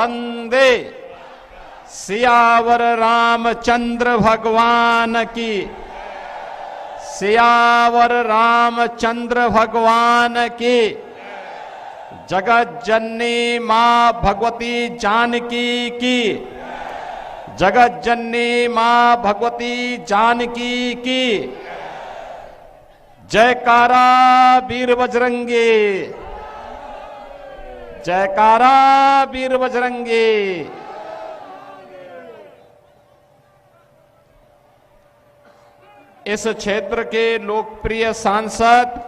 वंदे सियावर रामचंद्र भगवान की, सियावर रामचंद्र भगवान की। जगत जननी मां भगवती जानकी की, जगत जननी मां भगवती जानकी की। जयकारा वीर बजरंगी, जयकारा वीर बजरंगी। इस क्षेत्र के लोकप्रिय सांसद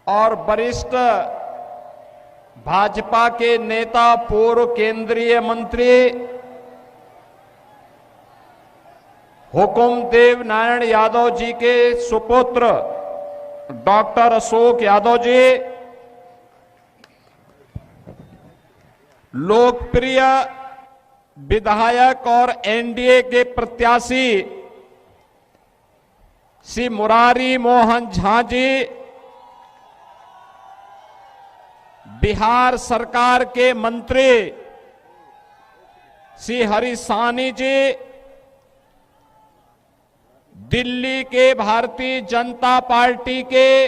और वरिष्ठ भाजपा के नेता, पूर्व केंद्रीय मंत्री हुकुमदेव नारायण यादव जी के सुपुत्र डॉक्टर अशोक यादव जी, लोकप्रिय विधायक और एनडीए के प्रत्याशी श्री मुरारी मोहन झा जी, बिहार सरकार के मंत्री श्री हरि साहनी जी, दिल्ली के भारतीय जनता पार्टी के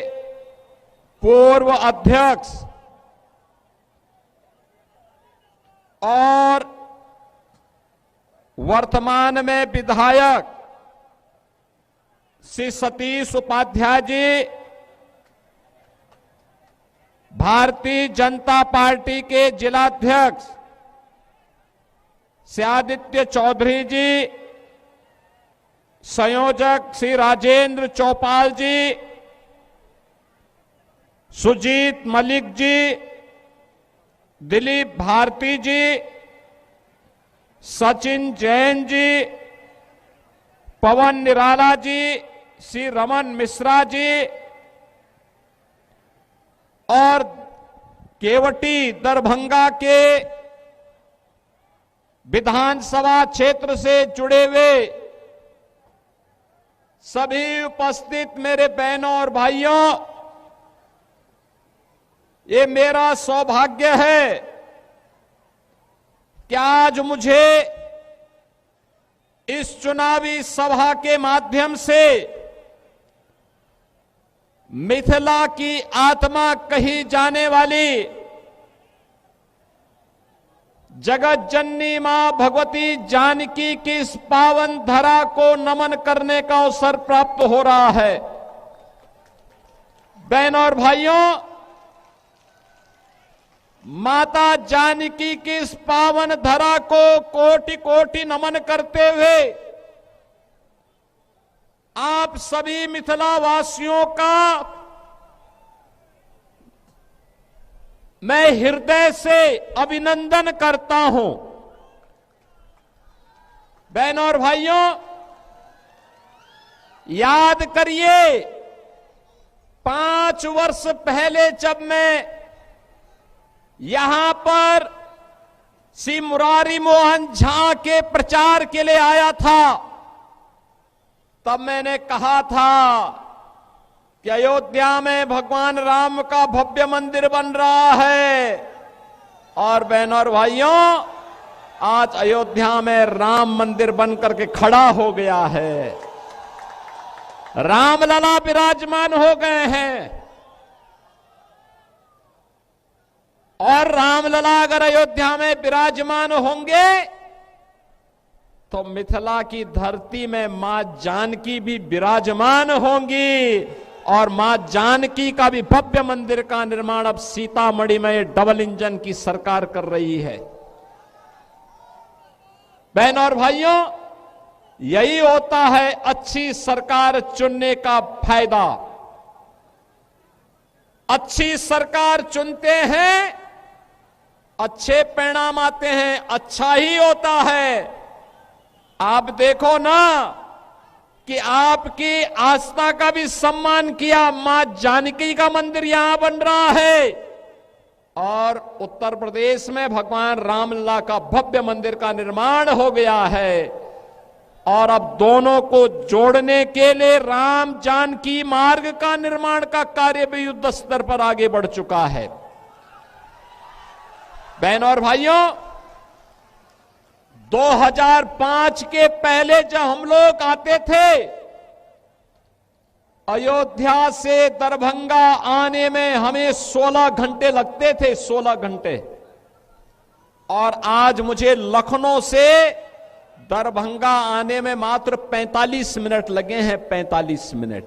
पूर्व अध्यक्ष और वर्तमान में विधायक श्री सतीश उपाध्याय जी, भारतीय जनता पार्टी के जिलाध्यक्ष श्री आदित्य चौधरी जी, संयोजक श्री राजेंद्र चौपाल जी, सुजीत मलिक जी, दिलीप भारती जी, सचिन जैन जी, पवन निराला जी, श्री रमन मिश्रा जी और केवटी दरभंगा के विधानसभा क्षेत्र से जुड़े हुए सभी उपस्थित मेरे बहनों और भाइयों, ये मेरा सौभाग्य है कि आज मुझे इस चुनावी सभा के माध्यम से मिथिला की आत्मा कही जाने वाली जगत जननी मां भगवती जानकी की इस पावन धरा को नमन करने का अवसर प्राप्त हो रहा है। बहनों और भाइयों, माता जानकी की इस पावन धरा को कोटि कोटि नमन करते हुए आप सभी मिथिला वासियों का मैं हृदय से अभिनंदन करता हूं। बहनों और भाइयों, याद करिए 5 वर्ष पहले जब मैं यहां पर श्री मुरारी मोहन झा के प्रचार के लिए आया था, तब मैंने कहा था कि अयोध्या में भगवान राम का भव्य मंदिर बन रहा है। और बहनों और भाइयों, आज अयोध्या में राम मंदिर बन करके खड़ा हो गया है। रामलला विराजमान हो गए हैं और रामलला अगर अयोध्या में विराजमान होंगे तो मिथिला की धरती में मां जानकी भी विराजमान होंगी और मां जानकी का भी भव्य मंदिर का निर्माण अब सीतामढ़ी में डबल इंजन की सरकार कर रही है। बहनों और भाइयों, यही होता है अच्छी सरकार चुनने का फायदा। अच्छी सरकार चुनते हैं, अच्छे परिणाम आते हैं, अच्छा ही होता है। आप देखो ना कि आपकी आस्था का भी सम्मान किया, मां जानकी का मंदिर यहां बन रहा है और उत्तर प्रदेश में भगवान रामलला का भव्य मंदिर का निर्माण हो गया है। और अब दोनों को जोड़ने के लिए राम जानकी मार्ग का निर्माण का कार्य भी युद्ध स्तर पर आगे बढ़ चुका है। बहनों और भाइयों, 2005 के पहले जब हम लोग आते थे, अयोध्या से दरभंगा आने में हमें 16 घंटे लगते थे, 16 घंटे। और आज मुझे लखनऊ से दरभंगा आने में मात्र 45 मिनट लगे हैं, 45 मिनट।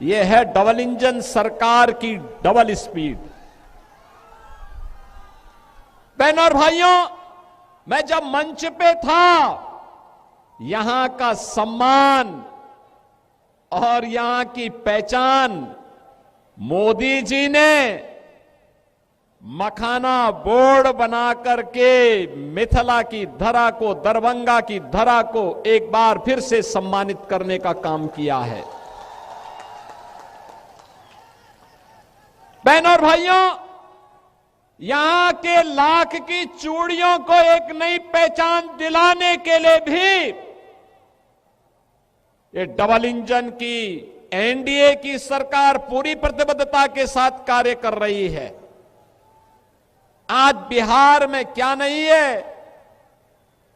यह है डबल इंजन सरकार की डबल स्पीड। बहनों और भाइयों, मैं जब मंच पे था, यहां का सम्मान और यहां की पहचान मोदी जी ने मखाना बोर्ड बना करके मिथिला की धरा को, दरभंगा की धरा को एक बार फिर से सम्मानित करने का काम किया है। बहनों और भाइयों, यहां के लाख की चूड़ियों को एक नई पहचान दिलाने के लिए भी ये डबल इंजन की एनडीए की सरकार पूरी प्रतिबद्धता के साथ कार्य कर रही है। आज बिहार में क्या नहीं है?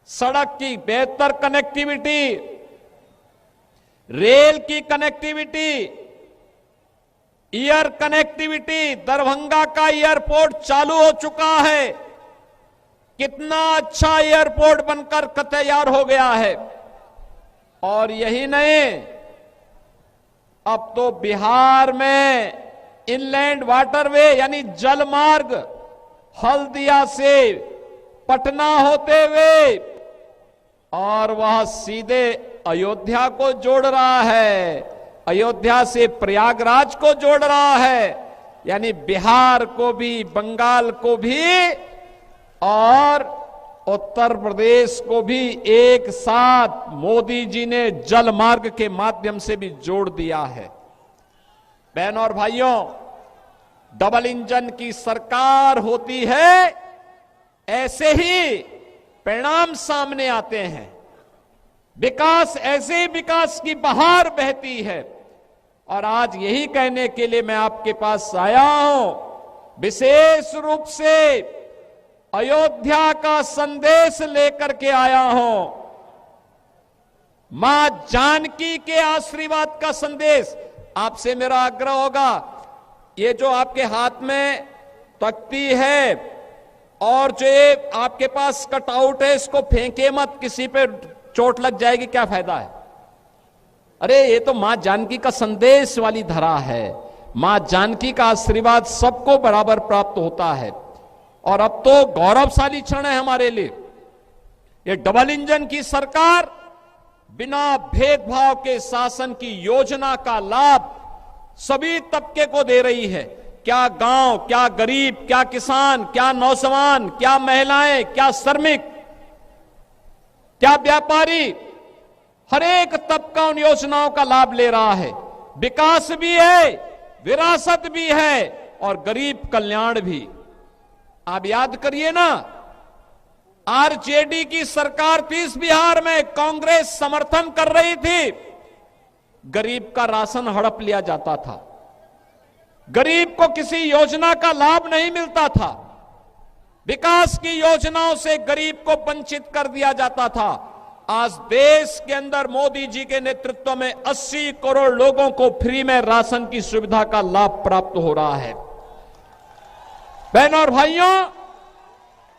सड़क की बेहतर कनेक्टिविटी, रेल की कनेक्टिविटी, एयर कनेक्टिविटी। दरभंगा का एयरपोर्ट चालू हो चुका है। कितना अच्छा एयरपोर्ट बनकर तैयार हो गया है। और यही नहीं, अब तो बिहार में इनलैंड वाटरवे यानी जल मार्ग हल्दिया से पटना होते हुए और वह सीधे अयोध्या को जोड़ रहा है, अयोध्या से प्रयागराज को जोड़ रहा है। यानी बिहार को भी, बंगाल को भी और उत्तर प्रदेश को भी एक साथ मोदी जी ने जल मार्ग के माध्यम से भी जोड़ दिया है। बहनों और भाइयों, डबल इंजन की सरकार होती है, ऐसे ही परिणाम सामने आते हैं। विकास, ऐसे ही विकास की बहार बहती है। और आज यही कहने के लिए मैं आपके पास आया हूं, विशेष रूप से अयोध्या का संदेश लेकर के आया हूं। मां जानकी के आशीर्वाद का संदेश। आपसे मेरा आग्रह होगा, ये जो आपके हाथ में तख्ती है और जो ये आपके पास कटआउट है, इसको फेंके मत, किसी पे चोट लग जाएगी, क्या फायदा है? अरे ये तो मां जानकी का संदेश वाली धरा है। मां जानकी का आशीर्वाद सबको बराबर प्राप्त होता है। और अब तो गौरवशाली क्षण है हमारे लिए। ये डबल इंजन की सरकार बिना भेदभाव के शासन की योजना का लाभ सभी तबके को दे रही है। क्या गांव, क्या गरीब, क्या किसान, क्या नौजवान, क्या महिलाएं, क्या श्रमिक, क्या व्यापारी, हर एक तबका उन योजनाओं का लाभ ले रहा है। विकास भी है, विरासत भी है और गरीब कल्याण भी। आप याद करिए ना, आरजेडी की सरकार थी इस बिहार में, कांग्रेस समर्थन कर रही थी, गरीब का राशन हड़प लिया जाता था, गरीब को किसी योजना का लाभ नहीं मिलता था, विकास की योजनाओं से गरीब को वंचित कर दिया जाता था। आज देश के अंदर मोदी जी के नेतृत्व में 80 करोड़ लोगों को फ्री में राशन की सुविधा का लाभ प्राप्त हो रहा है। बहनों और भाइयों,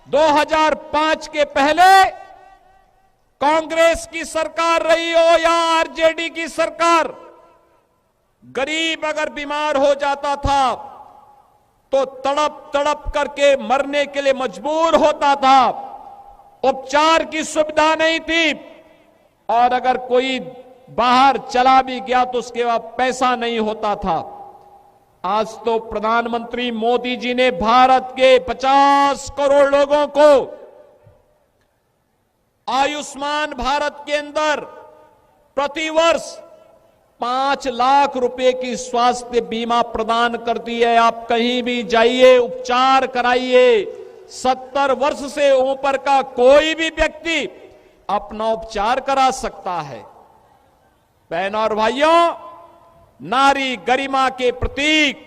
2005 के पहले कांग्रेस की सरकार रही हो या आरजेडी की सरकार, गरीब अगर बीमार हो जाता था तो तड़प तड़प करके मरने के लिए मजबूर होता था। उपचार की सुविधा नहीं थी और अगर कोई बाहर चला भी गया तो उसके बाद पैसा नहीं होता था। आज तो प्रधानमंत्री मोदी जी ने भारत के 50 करोड़ लोगों को आयुष्मान भारत के अंदर प्रतिवर्ष 5 लाख रुपए की स्वास्थ्य बीमा प्रदान करती है। आप कहीं भी जाइए, उपचार कराइए। 70 वर्ष से ऊपर का कोई भी व्यक्ति अपना उपचार करा सकता है। बहनों और भाइयों, नारी गरिमा के प्रतीक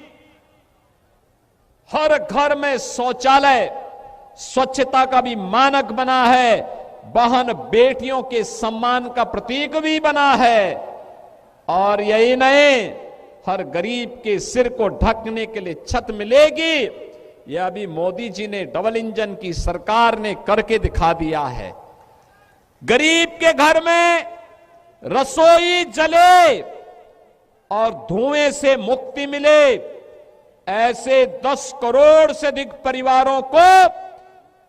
हर घर में शौचालय स्वच्छता का भी मानक बना है, बहन बेटियों के सम्मान का प्रतीक भी बना है। और यही नहीं, हर गरीब के सिर को ढकने के लिए छत मिलेगी, यह अभी मोदी जी ने डबल इंजन की सरकार ने करके दिखा दिया है। गरीब के घर में रसोई जले और धुएं से मुक्ति मिले, ऐसे 10 करोड़ से अधिक परिवारों को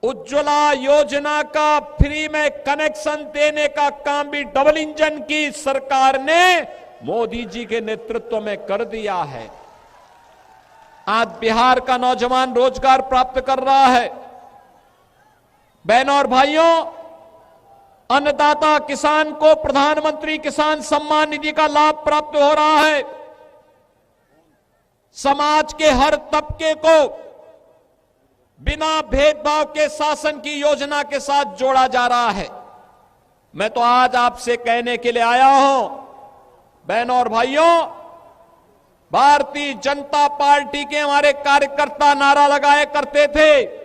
उज्ज्वला योजना का फ्री में कनेक्शन देने का काम भी डबल इंजन की सरकार ने मोदी जी के नेतृत्व में कर दिया है। आज बिहार का नौजवान रोजगार प्राप्त कर रहा है। बहनों और भाइयों, अन्नदाता किसान को प्रधानमंत्री किसान सम्मान निधि का लाभ प्राप्त हो रहा है। समाज के हर तबके को बिना भेदभाव के शासन की योजना के साथ जोड़ा जा रहा है। मैं तो आज आपसे कहने के लिए आया हूं, बहनों और भाइयों, भारतीय जनता पार्टी के हमारे कार्यकर्ता नारा लगाया करते थे।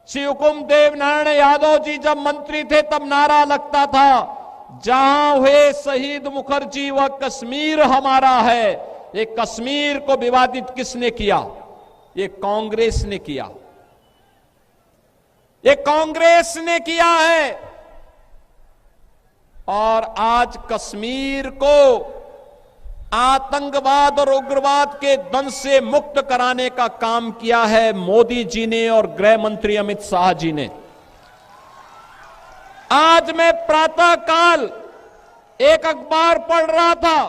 श्री हुकुमदेव नारायण यादव जी जब मंत्री थे तब नारा लगता था, जहां हुए शहीद मुखर्जी वह कश्मीर हमारा है। ये कश्मीर को विवादित किसने किया? ये कांग्रेस ने किया। ये कांग्रेस ने किया है। और आज कश्मीर को आतंकवाद और उग्रवाद के दंश से मुक्त कराने का काम किया है मोदी जी ने और गृह मंत्री अमित शाह जी ने। आज मैं प्रातः काल एक अखबार पढ़ रहा था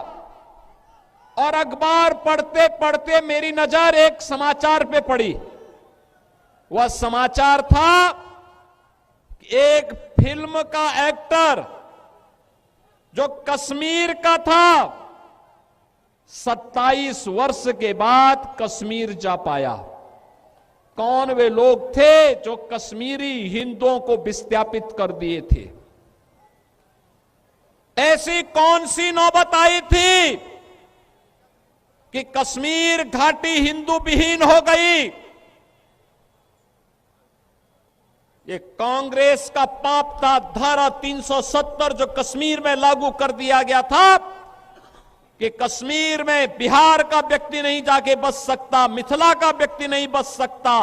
और अखबार पढ़ते पढ़ते मेरी नजर एक समाचार पे पड़ी। वह समाचार था कि एक फिल्म का एक्टर जो कश्मीर का था 27 वर्ष के बाद कश्मीर जा पाया। कौन वे लोग थे जो कश्मीरी हिंदुओं को विस्थापित कर दिए थे? ऐसी कौन सी नौबत आई थी कि कश्मीर घाटी हिंदू विहीन हो गई? ये कांग्रेस का पाप था। धारा 370 जो कश्मीर में लागू कर दिया गया था कि कश्मीर में बिहार का व्यक्ति नहीं जाके बस सकता, मिथिला का व्यक्ति नहीं बस सकता।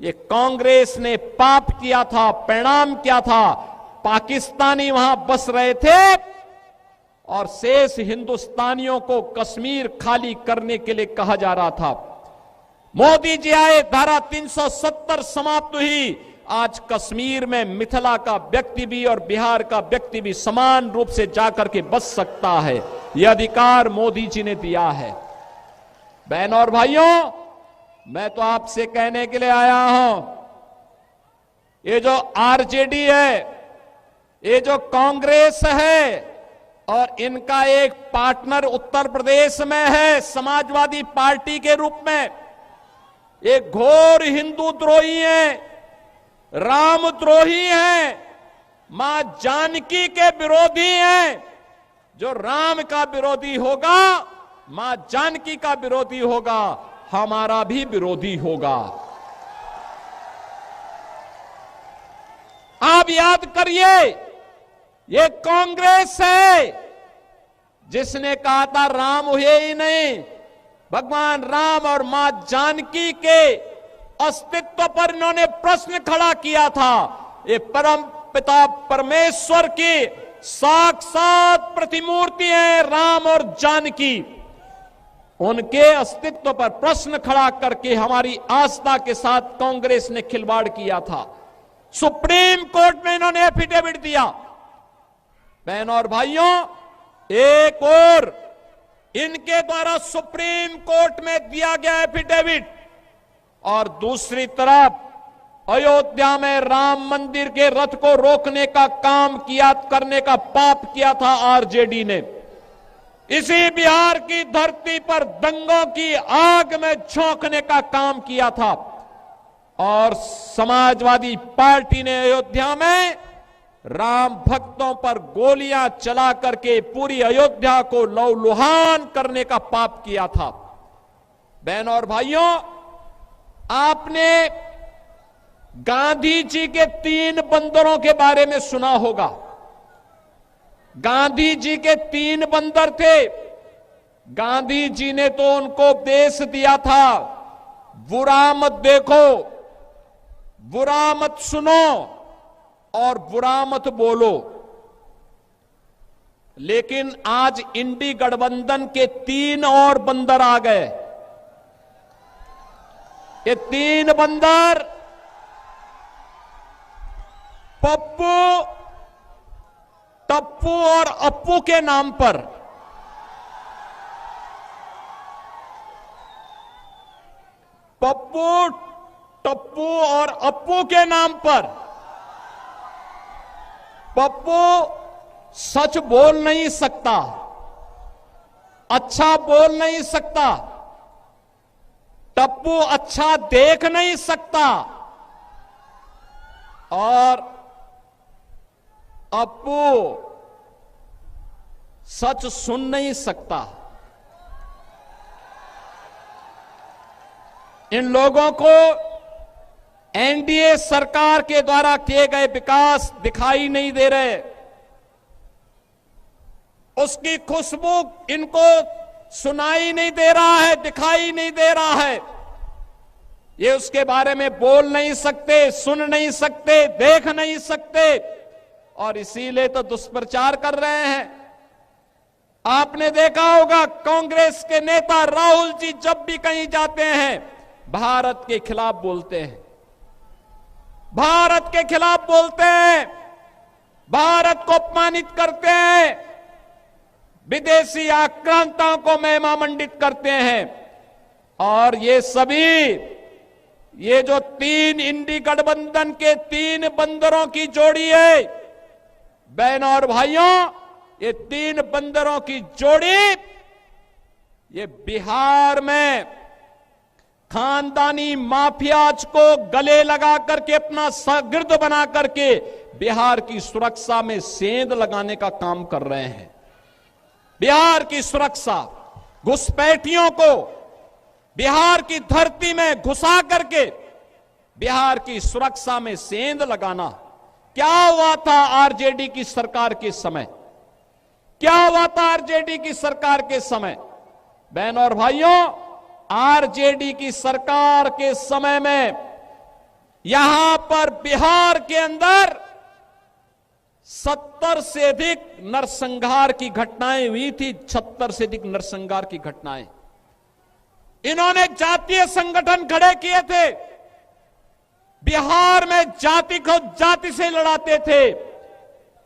ये कांग्रेस ने पाप किया था। परिणाम क्या था? पाकिस्तानी वहां बस रहे थे और शेष हिंदुस्तानियों को कश्मीर खाली करने के लिए कहा जा रहा था। मोदी जी आए, धारा 370 समाप्त हुई। आज कश्मीर में मिथिला का व्यक्ति भी और बिहार का व्यक्ति भी समान रूप से जाकर के बस सकता है। यह अधिकार मोदी जी ने दिया है। बहनों और भाइयों, मैं तो आपसे कहने के लिए आया हूं, ये जो आरजेडी है, ये जो कांग्रेस है और इनका एक पार्टनर उत्तर प्रदेश में है समाजवादी पार्टी के रूप में, ये घोर हिंदू द्रोही है, राम द्रोही हैं, मां जानकी के विरोधी हैं। जो राम का विरोधी होगा, मां जानकी का विरोधी होगा, हमारा भी विरोधी होगा। आप याद करिए, ये कांग्रेस है जिसने कहा था राम हुए ही नहीं, भगवान राम और मां जानकी के अस्तित्व पर इन्होंने प्रश्न खड़ा किया था। ये परम पिता परमेश्वर की साक्षात प्रतिमूर्ति है राम और जानकी। उनके अस्तित्व पर प्रश्न खड़ा करके हमारी आस्था के साथ कांग्रेस ने खिलवाड़ किया था। सुप्रीम कोर्ट में इन्होंने एफिडेविट दिया। बहनों और भाइयों, एक और इनके द्वारा सुप्रीम कोर्ट में दिया गया एफिडेविट और दूसरी तरफ अयोध्या में राम मंदिर के रथ को रोकने का काम किया, करने का पाप किया था आरजेडी ने। इसी बिहार की धरती पर दंगों की आग में झोंकने का काम किया था। और समाजवादी पार्टी ने अयोध्या में राम भक्तों पर गोलियां चला करके पूरी अयोध्या को लहूलुहान करने का पाप किया था। बहनों और भाइयों, आपने गांधी जी के 3 बंदरों के बारे में सुना होगा। गांधी जी के 3 बंदर थे। गांधी जी ने तो उनको उपदेश दिया था, बुरा मत देखो, बुरा मत सुनो और बुरा मत बोलो। लेकिन आज इंडी गठबंधन के 3 और बंदर आ गए। ये 3 बंदर पप्पू, टप्पू और अप्पू के नाम पर पप्पू, टप्पू और अप्पू के नाम पर पप्पू सच बोल नहीं सकता, अच्छा बोल नहीं सकता, टप्पू अच्छा देख नहीं सकता और अप्पू सच सुन नहीं सकता। इन लोगों को एनडीए सरकार के द्वारा किए गए विकास दिखाई नहीं दे रहे। उसकी खुशबू इनको सुनाई नहीं दे रहा है, दिखाई नहीं दे रहा है। ये उसके बारे में बोल नहीं सकते, सुन नहीं सकते, देख नहीं सकते और इसीलिए तो दुष्प्रचार कर रहे हैं। आपने देखा होगा कांग्रेस के नेता राहुल जी जब भी कहीं जाते हैं भारत के खिलाफ बोलते हैं, भारत के खिलाफ बोलते हैं, भारत को अपमानित करते हैं, विदेशी आक्रांताओं को महिमामंडित करते हैं। और ये सभी, ये जो 3 इंडी गठबंधन के 3 बंदरों की जोड़ी है, बहनों और भाइयों, ये 3 बंदरों की जोड़ी ये बिहार में खानदानी माफियाज को गले लगा करके अपना शागिर्द बना करके बिहार की सुरक्षा में सेंध लगाने का काम कर रहे हैं। बिहार की सुरक्षा, घुसपैठियों को बिहार की धरती में घुसा करके बिहार की सुरक्षा में सेंध लगाना। क्या हुआ था आरजेडी की सरकार के समय? क्या हुआ था आरजेडी की सरकार के समय? बहनों और भाइयों, आरजेडी की सरकार के समय में यहां पर बिहार के अंदर 70 से अधिक नरसंहार की घटनाएं हुई थी। 70 से अधिक नरसंहार की घटनाएं। इन्होंने जातीय संगठन खड़े किए थे। बिहार में जाति को जाति से लड़ाते थे,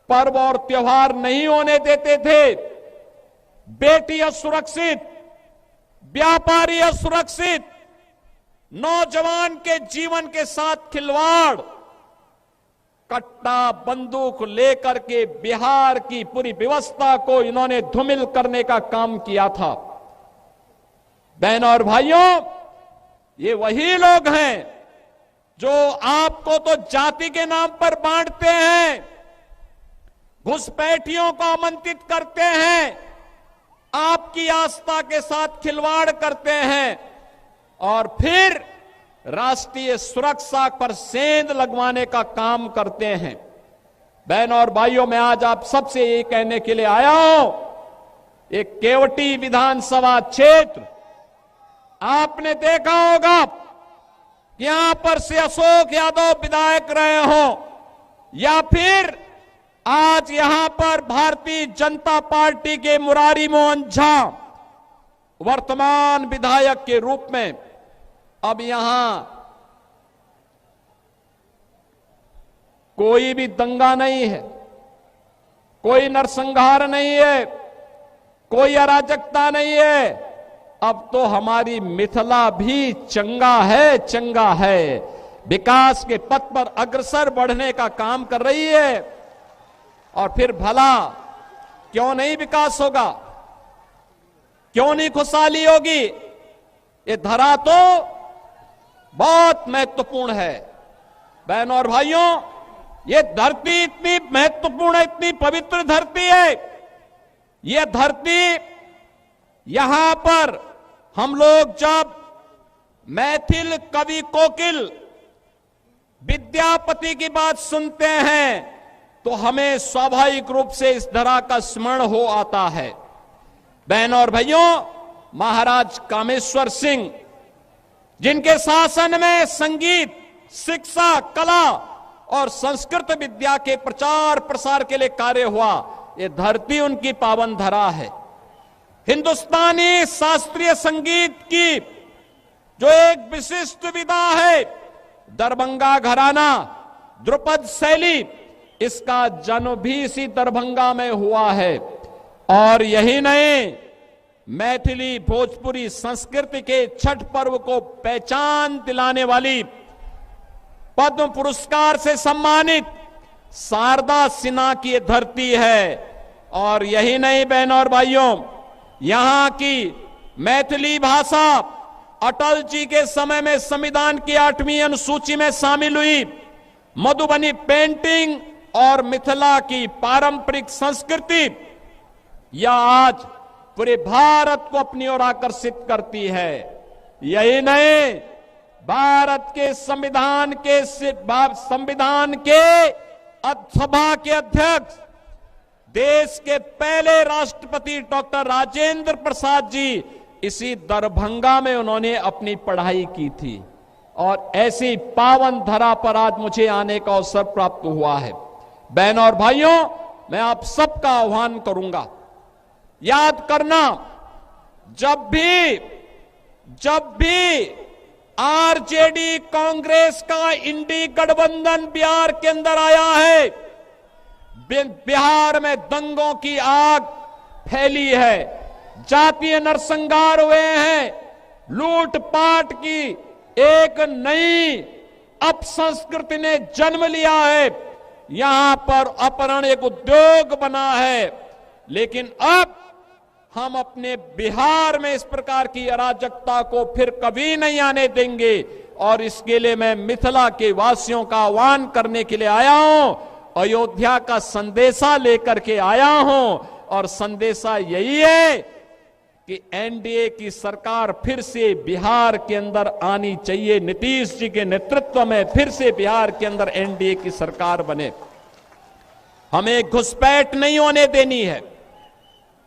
पर्व और त्योहार नहीं होने देते थे, बेटी असुरक्षित, व्यापारी असुरक्षित, नौजवान के जीवन के साथ खिलवाड़, कट्टा बंदूक लेकर के बिहार की पूरी व्यवस्था को इन्होंने धूमिल करने का काम किया था। बहनों और भाइयों, ये वही लोग हैं जो आपको तो जाति के नाम पर बांटते हैं, घुसपैठियों को आमंत्रित करते हैं, आपकी आस्था के साथ खिलवाड़ करते हैं और फिर राष्ट्रीय सुरक्षा पर सेंध लगवाने का काम करते हैं। बहनों और भाइयों, मैं आज आप सबसे ये कहने के लिए आया हूं, एक केवटी विधानसभा क्षेत्र आपने देखा होगा कि यहां पर से अशोक यादव विधायक रहे हो या फिर आज यहां पर भारतीय जनता पार्टी के मुरारी मोहन झा वर्तमान विधायक के रूप में अब यहां कोई भी दंगा नहीं है, कोई नरसंहार नहीं है, कोई अराजकता नहीं है। अब तो हमारी मिथिला भी चंगा है, विकास के पथ पर अग्रसर बढ़ने का काम कर रही है। और फिर भला क्यों नहीं विकास होगा, क्यों नहीं खुशहाली होगी? ये धरा तो बहुत महत्वपूर्ण है। बहनों और भाइयों, ये धरती इतनी महत्वपूर्ण है, इतनी पवित्र धरती है। ये धरती, यहां पर हम लोग जब मैथिल कवि कोकिल विद्यापति की बात सुनते हैं तो हमें स्वाभाविक रूप से इस धरा का स्मरण हो आता है। बहनों और भाइयों, महाराज कामेश्वर सिंह, जिनके शासन में संगीत, शिक्षा, कला और संस्कृत विद्या के प्रचार प्रसार के लिए कार्य हुआ, ये धरती उनकी पावन धरा है। हिंदुस्तानी शास्त्रीय संगीत की जो एक विशिष्ट विधा है, दरभंगा घराना, ध्रुपद शैली, इसका जन्म भी इसी दरभंगा में हुआ है। और यही नहीं, मैथिली भोजपुरी संस्कृति के छठ पर्व को पहचान दिलाने वाली, पद्म पुरस्कार से सम्मानित शारदा सिन्हा की धरती है। और यही नहीं बहनों और भाइयों, यहां की मैथिली भाषा अटल जी के समय में संविधान की 8वीं अनुसूची में शामिल हुई। मधुबनी पेंटिंग और मिथिला की पारंपरिक संस्कृति यह आज पूरे भारत को अपनी ओर आकर्षित करती है। यही नहीं, भारत के संविधान के सभा के अध्यक्ष, देश के पहले राष्ट्रपति डॉक्टर राजेंद्र प्रसाद जी, इसी दरभंगा में उन्होंने अपनी पढ़ाई की थी। और ऐसी पावन धरा पर आज मुझे आने का अवसर प्राप्त हुआ है। बहनों और भाइयों, मैं आप सबका आह्वान करूंगा, याद करना, जब भी आरजेडी कांग्रेस का इंडी गठबंधन बिहार के अंदर आया है, बिहार में दंगों की आग फैली है, जातीय नरसंहार हुए हैं, लूटपाट की एक नई अपसंस्कृति ने जन्म लिया है। यहां पर अपहरण एक उद्योग बना है। लेकिन अब हम अपने बिहार में इस प्रकार की अराजकता को फिर कभी नहीं आने देंगे। और इसके लिए मैं मिथिला के वासियों का आह्वान करने के लिए आया हूं, अयोध्या का संदेशा लेकर के आया हूं। और संदेशा यही है कि एनडीए की सरकार फिर से बिहार के अंदर आनी चाहिए। नीतीश जी के नेतृत्व में फिर से बिहार के अंदर एनडीए की सरकार बने। हमें घुसपैठ नहीं होने देनी है,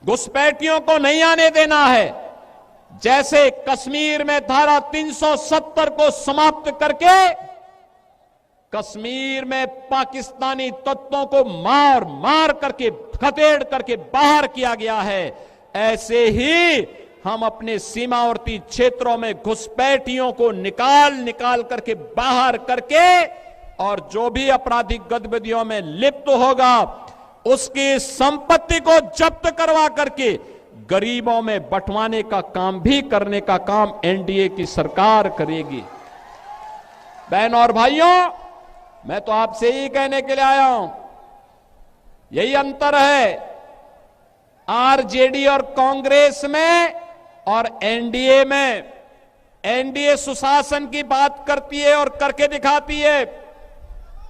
घुसपैठियों को नहीं आने देना है। जैसे कश्मीर में धारा 370 को समाप्त करके कश्मीर में पाकिस्तानी तत्वों को मार मार करके, खदेड़ करके बाहर किया गया है, ऐसे ही हम अपने सीमावर्ती क्षेत्रों में घुसपैठियों को निकाल करके बाहर करके, और जो भी आपराधिक गतिविधियों में लिप्त होगा उसकी संपत्ति को जब्त करवा करके गरीबों में बंटवाने का काम भी करने का काम एनडीए की सरकार करेगी। बहनों और भाइयों, मैं तो आपसे ही कहने के लिए आया हूं, यही अंतर है आरजेडी और कांग्रेस में और एनडीए में। एनडीए सुशासन की बात करती है और करके दिखाती है,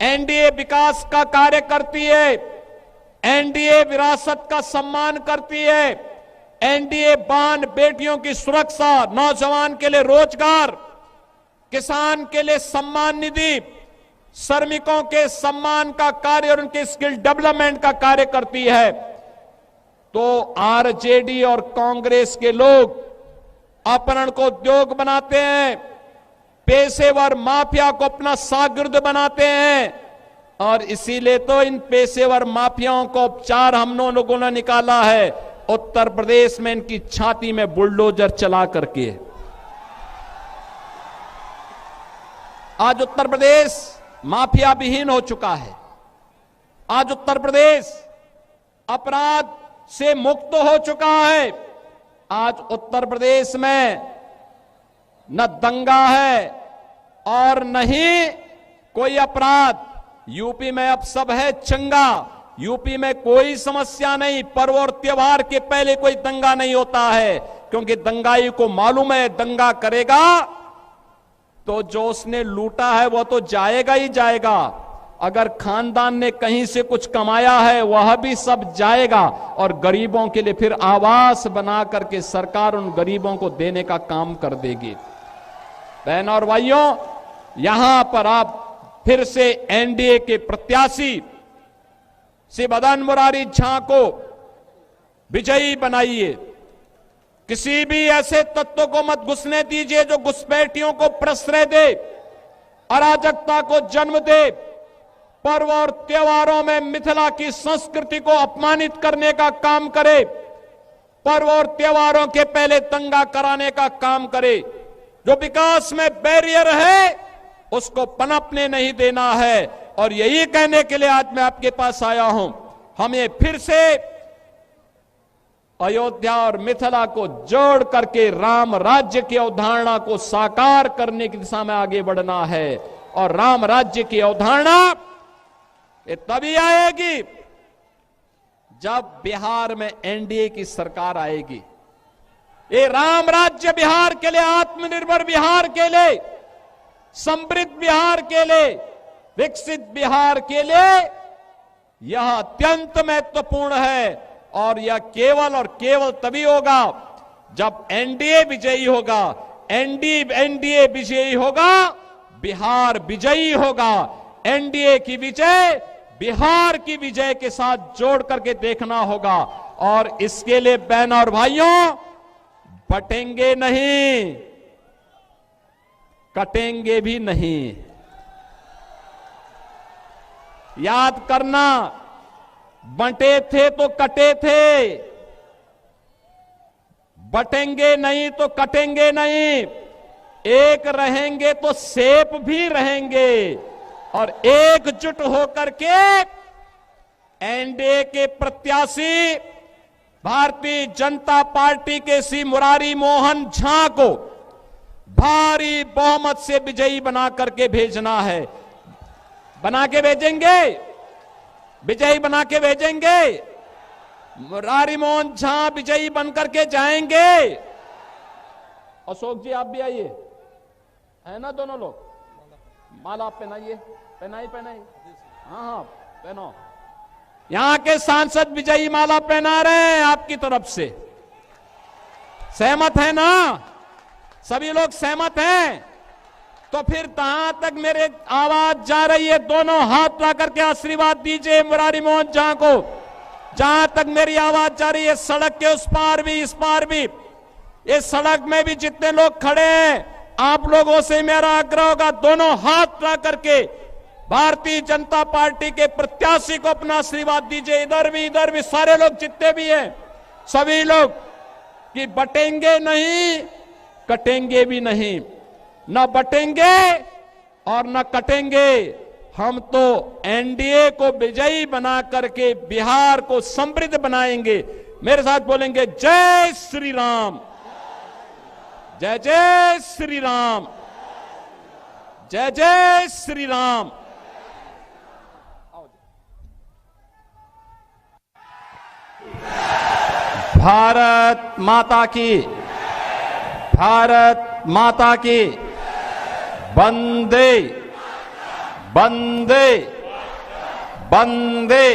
एनडीए विकास का कार्य करती है, एनडीए विरासत का सम्मान करती है, एनडीए बहन बेटियों की सुरक्षा, नौजवान के लिए रोजगार, किसान के लिए सम्मान निधि, श्रमिकों के सम्मान का कार्य और उनके स्किल डेवलपमेंट का कार्य करती है। तो आरजेडी और कांग्रेस के लोग अपहरण को उद्योग बनाते हैं, पेशेवर माफिया को अपना शागिर्द बनाते हैं। और इसीलिए तो इन पेशेवर माफियाओं को उपचार हम लोगों ने निकाला है उत्तर प्रदेश में, इनकी छाती में बुलडोजर चला करके। आज उत्तर प्रदेश माफिया विहीन हो चुका है। आज उत्तर प्रदेश अपराध से मुक्त हो चुका है। आज उत्तर प्रदेश में न दंगा है और न ही कोई अपराध। यूपी में अब सब है चंगा, यूपी में कोई समस्या नहीं, पर्व और त्योहार के पहले कोई दंगा नहीं होता है, क्योंकि दंगाई को मालूम है दंगा करेगा तो जो उसने लूटा है वो तो जाएगा ही जाएगा। अगर खानदान ने कहीं से कुछ कमाया है वह भी सब जाएगा, और गरीबों के लिए फिर आवास बना करके सरकार उन गरीबों को देने का काम कर देगी। बहन और भाइयों, यहां पर आप फिर से एनडीए के प्रत्याशी श्री मदन मुरारी झा को विजयी बनाइए। किसी भी ऐसे तत्व को मत घुसने दीजिए जो घुसपैठियों को प्रश्रय दे, अराजकता को जन्म दे, पर्व और त्योहारों में मिथिला की संस्कृति को अपमानित करने का काम करे, पर्व और त्योहारों के पहले दंगा कराने का काम करे। जो विकास में बैरियर है उसको पनपने नहीं देना है। और यही कहने के लिए आज मैं आपके पास आया हूं। हमें फिर से अयोध्या और मिथिला को जोड़ करके राम राज्य की अवधारणा को साकार करने की दिशा में आगे बढ़ना है। और राम राज्य की अवधारणा ये तभी आएगी जब बिहार में एनडीए की सरकार आएगी। ये राम राज्य बिहार के लिए, आत्मनिर्भर बिहार के लिए, समृद्ध बिहार के लिए, विकसित बिहार के लिए यह अत्यंत महत्वपूर्ण है। और यह केवल और केवल तभी होगा जब एनडीए विजयी होगा। एनडीए विजयी होगा, बिहार विजयी होगा। एनडीए की विजय बिहार की विजय के साथ जोड़ करके देखना होगा। और इसके लिए बहन और भाइयों, बटेंगे नहीं, कटेंगे भी नहीं। याद करना, बंटे थे तो कटे थे, बटेंगे नहीं तो कटेंगे नहीं। एक रहेंगे तो सेफ भी रहेंगे। और एकजुट होकर के एनडीए के प्रत्याशी भारतीय जनता पार्टी के श्री मुरारी मोहन झा को भारी बहुमत से विजयी बना करके भेजना है। बना के भेजेंगे, विजयी बना के भेजेंगे। मुरारी मोहन झा विजयी बनकर के जाएंगे। अशोक जी आप भी आइए, है ना दोनों लोग। माला आप पहनाइए, पहनाई हाँ हाँ पहनो। यहां के सांसद विजयी माला पहना रहे हैं आपकी तरफ से। सहमत है ना? सभी लोग सहमत हैं? तो फिर जहां तक मेरे आवाज जा रही है, दोनों हाथ ला करके आशीर्वाद दीजिए मुरारी मोहन झा को। जहां तक मेरी आवाज जा रही है, सड़क के उस पार भी इस पार भी, इस सड़क में भी जितने लोग खड़े हैं, आप लोगों से मेरा आग्रह होगा, दोनों हाथ ला करके भारतीय जनता पार्टी के प्रत्याशी को अपना आशीर्वाद दीजिए। इधर भी सारे लोग जितने भी हैं, सभी लोग, कि बटेंगे नहीं, कटेंगे भी नहीं। न बटेंगे और न कटेंगे। हम तो एनडीए को विजयी बना करके बिहार को समृद्ध बनाएंगे। मेरे साथ बोलेंगे, जय श्री राम, जय जय श्री राम, जय जय श्री राम। भारत माता की, भारत माता की, वंदे वंदे वंदे।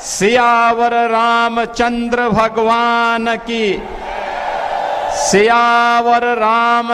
सियावर रामचंद्र भगवान की, सियावर राम